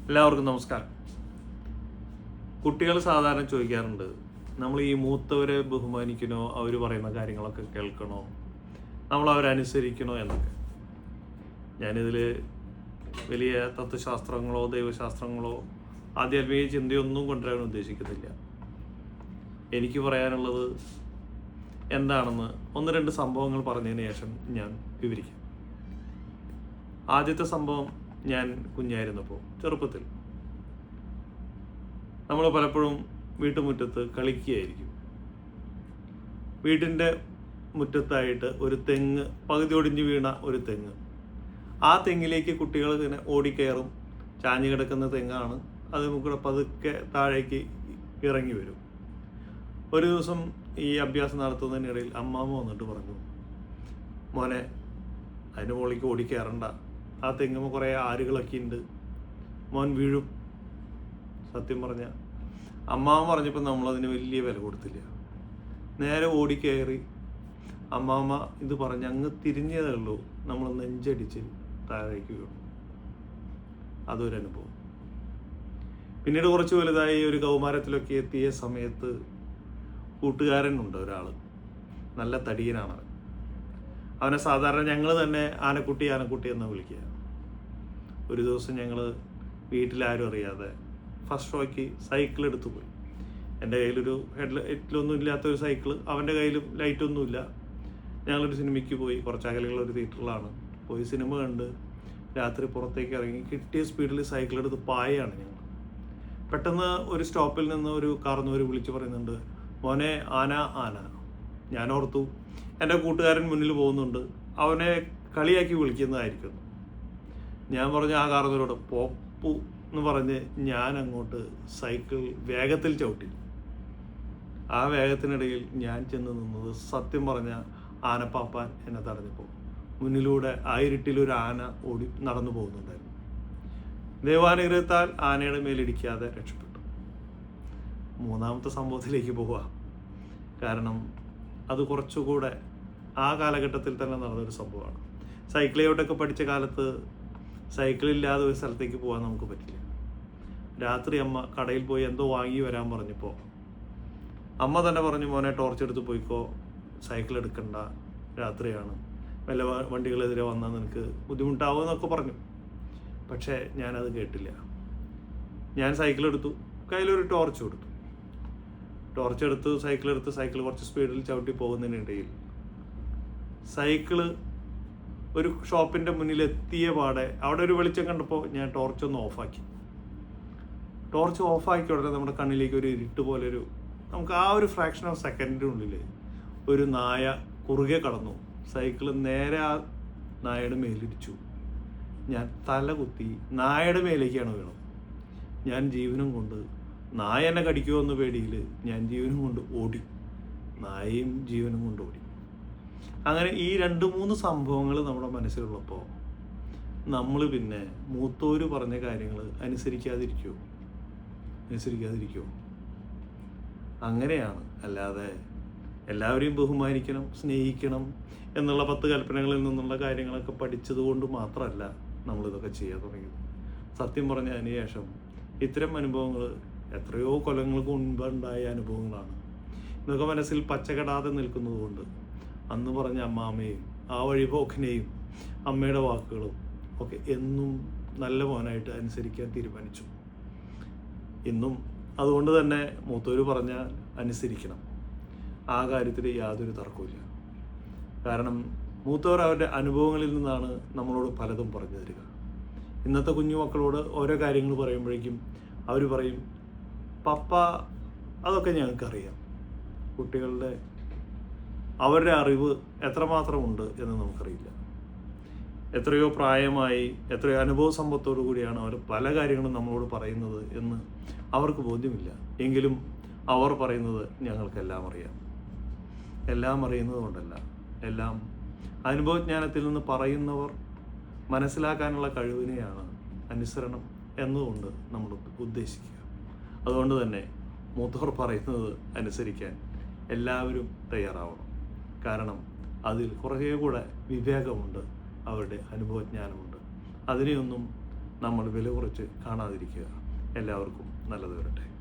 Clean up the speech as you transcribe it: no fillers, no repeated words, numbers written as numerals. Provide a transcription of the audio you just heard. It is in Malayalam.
എല്ലാവർക്കും നമസ്കാരം. കുട്ടികൾ സാധാരണ ചോദിക്കാറുണ്ട്, നമ്മൾ ഈ മൂത്തവരെ ബഹുമാനിക്കണോ, അവർ പറയുന്ന കാര്യങ്ങളൊക്കെ കേൾക്കണോ, നമ്മൾ അവരനുസരിക്കണോ എന്നൊക്കെ. ഞാനിതിൽ വലിയ തത്വശാസ്ത്രങ്ങളോ ദൈവശാസ്ത്രങ്ങളോ ആധ്യാത്മിക ചിന്തയൊന്നും കൊണ്ടുവരാൻ ഉദ്ദേശിക്കുന്നില്ല. എനിക്ക് പറയാനുള്ളത് എന്താണെന്ന് ഒന്ന് രണ്ട് സംഭവങ്ങൾ പറഞ്ഞതിന് ശേഷം ഞാൻ വിവരിക്കാം. ആദ്യത്തെ സംഭവം, ഞാൻ കുഞ്ഞായിരുന്നപ്പോൾ ചെറുപ്പത്തിൽ നമ്മൾ പലപ്പോഴും വീട്ടുമുറ്റത്ത് കളിക്കുകയായിരിക്കും. വീട്ടിൻ്റെ മുറ്റത്തായിട്ട് ഒരു തെങ്ങ്, പകുതി ഒടിഞ്ഞു വീണ ഒരു തെങ്ങ്. ആ തെങ്ങിലേക്ക് കുട്ടികൾ ഇങ്ങനെ ഓടിക്കയറും. ചാഞ്ഞു കിടക്കുന്ന തെങ്ങാണ്, അത് കൂടെ പതുക്കെ താഴേക്ക് ഇറങ്ങി വരും. ഒരു ദിവസം ഈ അഭ്യാസം നടത്തുന്നതിനിടയിൽ അമ്മാമ്മ വന്നിട്ട് പറഞ്ഞു, മോനെ അതിൻ്റെ മുകളിലേക്ക് ഓടിക്കയറണ്ട, ആ തെങ്ങുമ്പോൾ കുറേ ആരുകളൊക്കെ ഉണ്ട്, മോൻ വീഴും. സത്യം പറഞ്ഞ അമ്മാമ്മ പറഞ്ഞപ്പോൾ നമ്മളതിന് വലിയ വില കൊടുത്തില്ല. നേരെ ഓടിക്കയറി. അമ്മാമ്മ ഇത് പറഞ്ഞ് അങ്ങ് തിരിഞ്ഞതേ ഉള്ളൂ, നമ്മൾ നെഞ്ചടിച്ച് താഴേക്ക് വീണു. അതൊരനുഭവം. പിന്നീട് കുറച്ച് വലുതായി ഒരു കൗമാരത്തിലൊക്കെ എത്തിയ സമയത്ത് കൂട്ടുകാരനുണ്ട് ഒരാൾ, നല്ല തടിയനാണ്. അവനെ സാധാരണ ഞങ്ങൾ തന്നെ ആനക്കുട്ടി ആനക്കുട്ടി എന്ന് വിളിക്കുക. ഒരു ദിവസം ഞങ്ങൾ വീട്ടിലാരും അറിയാതെ ഫസ്റ്റ് ഷോയ്ക്ക് സൈക്കിൾ എടുത്തു പോയി. എൻ്റെ കയ്യിലൊരു ഹെഡ്ലൈറ്റിലൊന്നും ഇല്ലാത്തൊരു സൈക്കിള്, അവൻ്റെ കയ്യിലും ലൈറ്റൊന്നുമില്ല. ഞങ്ങളൊരു സിനിമയ്ക്ക് പോയി, കുറച്ച് അകലെയുള്ള ഒരു തിയേറ്ററിലാണ് പോയി സിനിമ കണ്ട് രാത്രി പുറത്തേക്ക് ഇറങ്ങി കിട്ടിയ സ്പീഡിൽ സൈക്കിൾ എടുത്ത് പായാണ് ഞങ്ങൾ. പെട്ടെന്ന് ഒരു സ്റ്റോപ്പിൽ നിന്ന് ഒരു കാർന്നവർ വിളിച്ച് പറയുന്നുണ്ട്, മോനെ ആന ആന. ഞാൻ ഓർത്തു എൻ്റെ കൂട്ടുകാരൻ മുന്നിൽ പോകുന്നുണ്ട്, അവനെ കളിയാക്കി വിളിക്കുന്നതായിരിക്കുന്നു. ഞാൻ പറഞ്ഞു ആ കാർന്നവരോട് പോപ്പു എന്ന് പറഞ്ഞ് ഞാൻ അങ്ങോട്ട് സൈക്കിൾ വേഗത്തിൽ ചവിട്ടി. ആ വേഗത്തിനിടയിൽ ഞാൻ ചെന്ന് നിന്നത് സത്യം പറഞ്ഞ ആനപ്പാപ്പാൻ എന്നെ തടഞ്ഞപ്പോൾ മുന്നിലൂടെ ആ ഇരുട്ടിലൊരു ആന ഓടി നടന്നു പോകുന്നുണ്ടായിരുന്നു. ദൈവാനുഗ്രഹത്താൽ ആനയുടെ മേലിടിക്കാതെ രക്ഷപ്പെട്ടു. മൂന്നാമത്തെ സംഭവത്തിലേക്ക് പോവാം. കാരണം അത് കുറച്ചുകൂടെ ആ കാലഘട്ടത്തിൽ തന്നെ നടന്നൊരു സംഭവമാണ്. സൈക്കിളിലോട്ടൊക്കെ പഠിച്ച കാലത്ത് സൈക്കിളില്ലാതെ ഒരു സ്ഥലത്തേക്ക് പോകാൻ നമുക്ക് പറ്റില്ല. രാത്രി അമ്മ കടയിൽ പോയി എന്തോ വാങ്ങി വരാൻ പറഞ്ഞപ്പോൾ അമ്മ തന്നെ പറഞ്ഞു, മോനെ ടോർച്ച് എടുത്ത് പോയിക്കോ, സൈക്കിൾ എടുക്കണ്ട, രാത്രിയാണ്, വല്ല വണ്ടികളെതിരെ വന്നാൽ നിനക്ക് ബുദ്ധിമുട്ടാവുമെന്നൊക്കെ പറഞ്ഞു. പക്ഷേ ഞാനത് കേട്ടില്ല. ഞാൻ സൈക്കിൾ എടുത്തു, കയ്യിലൊരു ടോർച്ച് കൊടുത്തു. ടോർച്ച് എടുത്ത് സൈക്കിൾ കുറച്ച് സ്പീഡിൽ ചവിട്ടി പോകുന്നതിനിടയിൽ സൈക്കിള് ഒരു ഷോപ്പിൻ്റെ മുന്നിൽ എത്തിയ പാടെ അവിടെ ഒരു വെളിച്ചം കണ്ടപ്പോൾ ഞാൻ ടോർച്ച് ഒന്ന് ഓഫാക്കി. ടോർച്ച് ഓഫാക്കി ഉടനെ നമ്മുടെ കണ്ണിലേക്ക് ഒരു ഇരുട്ട് പോലെ നമുക്ക് ആ ഒരു ഫ്രാക്ഷൻ ഓഫ് സെക്കൻഡിനുള്ളിൽ ഒരു നായ കുറുകെ കടന്നു. സൈക്കിള് നേരെ ആ നായയുടെ മേലിടിച്ചു. ഞാൻ തല കുത്തി നായയുടെ മേലേക്കാണ് വീണത്. ഞാൻ ജീവനും കൊണ്ട്, നായ എന്നെ കടിക്കുമോ എന്ന പേടിയിൽ ഞാൻ ജീവനും കൊണ്ട് ഓടി, നായയും ജീവനും കൊണ്ട് ഓടി. അങ്ങനെ ഈ 2-3 സംഭവങ്ങൾ നമ്മുടെ മനസ്സിലുള്ളപ്പോൾ നമ്മൾ പിന്നെ മൂത്തോര് പറഞ്ഞ കാര്യങ്ങൾ അനുസരിക്കാതിരിക്കുമോ? അങ്ങനെയാണ്. അല്ലാതെ എല്ലാവരെയും ബഹുമാനിക്കണം, സ്നേഹിക്കണം എന്നുള്ള 10 കൽപ്പനകളിൽ നിന്നുള്ള കാര്യങ്ങളൊക്കെ പഠിച്ചത് കൊണ്ട് മാത്രമല്ല നമ്മളിതൊക്കെ ചെയ്യാൻ തുടങ്ങിയത്. സത്യം പറഞ്ഞ അതിനുശേഷം ഇത്തരം അനുഭവങ്ങൾ എത്രയോ കൊല്ലങ്ങൾക്ക് മുൻപുണ്ടായ അനുഭവങ്ങളാണ്. ഇതൊക്കെ മനസ്സിൽ പച്ചകെടാതെ നിൽക്കുന്നത് കൊണ്ട് അന്ന് പറഞ്ഞ അമ്മാമ്മയും ആ വഴിപോക്കനെയും അമ്മയുടെ വാക്കുകളും ഒക്കെ എന്നും നല്ല മോനായിട്ട് അനുസരിക്കാൻ തീരുമാനിച്ചു. ഇന്നും അതുകൊണ്ട് തന്നെ മൂത്തോര് പറഞ്ഞാൽ അനുസരിക്കണം. ആ കാര്യത്തിൽ യാതൊരു തർക്കവുമില്ല. കാരണം മൂത്തവർ അവരുടെ അനുഭവങ്ങളിൽ നിന്നാണ് നമ്മളോട് പലതും പറഞ്ഞു തരിക. ഇന്നത്തെ കുഞ്ഞുമക്കളോട് ഓരോ കാര്യങ്ങൾ പറയുമ്പോഴേക്കും അവർ പറയും, പപ്പ അതൊക്കെ ഞങ്ങൾക്കറിയാം. കുട്ടികളുടെ അവരുടെ അറിവ് എത്രമാത്രമുണ്ട് എന്ന് നമുക്കറിയില്ല. എത്രയോ പ്രായമായി, എത്രയോ അനുഭവ സമ്പത്തോടു കൂടിയാണ് അവർ പല കാര്യങ്ങളും നമ്മളോട് പറയുന്നത് എന്ന് അവർക്ക് ബോധ്യമില്ല. എങ്കിലും അവർ പറയുന്നത് ഞങ്ങൾക്കെല്ലാം അറിയാം. എല്ലാം അറിയുന്നത് കൊണ്ടല്ല, എല്ലാം അനുഭവജ്ഞാനത്തിൽ നിന്ന് പറയുന്നവർ മനസ്സിലാക്കാനുള്ള കഴിവിനെയാണ് അനുസരണം എന്നുകൊണ്ട് നമ്മൾ ഉദ്ദേശിക്കുക. അതുകൊണ്ട് തന്നെ മൂത്തവർ പറയുന്നത് അനുസരിക്കാൻ എല്ലാവരും തയ്യാറാവണം. കാരണം അതിൽ കുറേ കൂടെ വിവേകമുണ്ട്, അവരുടെ അനുഭവജ്ഞാനമുണ്ട്. അതിനെയൊന്നും നമ്മൾ വില കുറച്ച് കാണാതിരിക്കുക. എല്ലാവർക്കും നല്ലത് വരട്ടെ.